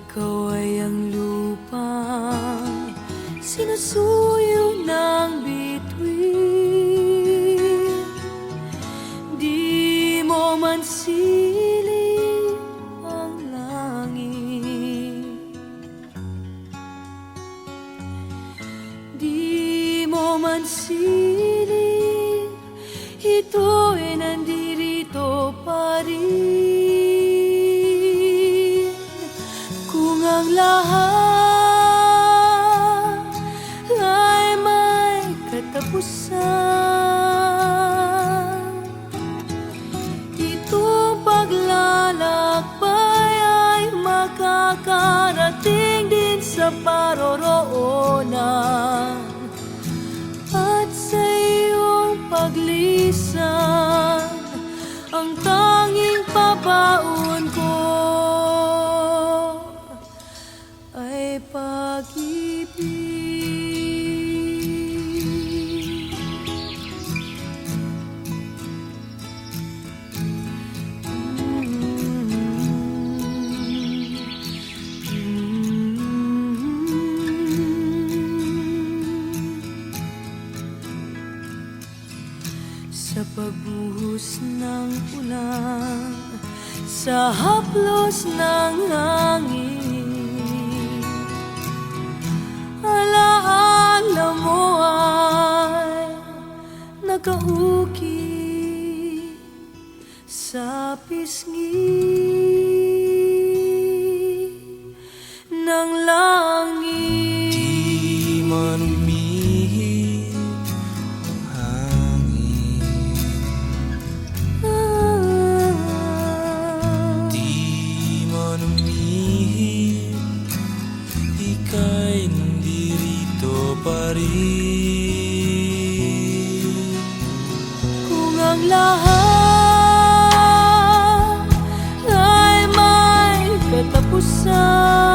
ikaw ay ang lupang sinusuyo ng bituin. Di mo man siling ang langit, di mo man siling, ito'y nandirito pa rin. Kung ang lahat ay may katapusan, itong paglalakbay ay makakarating din sa paroroonan. At sa iyong paglisan, ang tanging pabaon ko ay pag-ibig. Sa pagbuhos ng ulan, sa haplos ng hangin, alaala mo ay nakaukit sa pisngi ng langit. Di man umihip ang hangin, di man umihip, ika'y nandirito pa rin. Kung ang lahat ay may katapusan,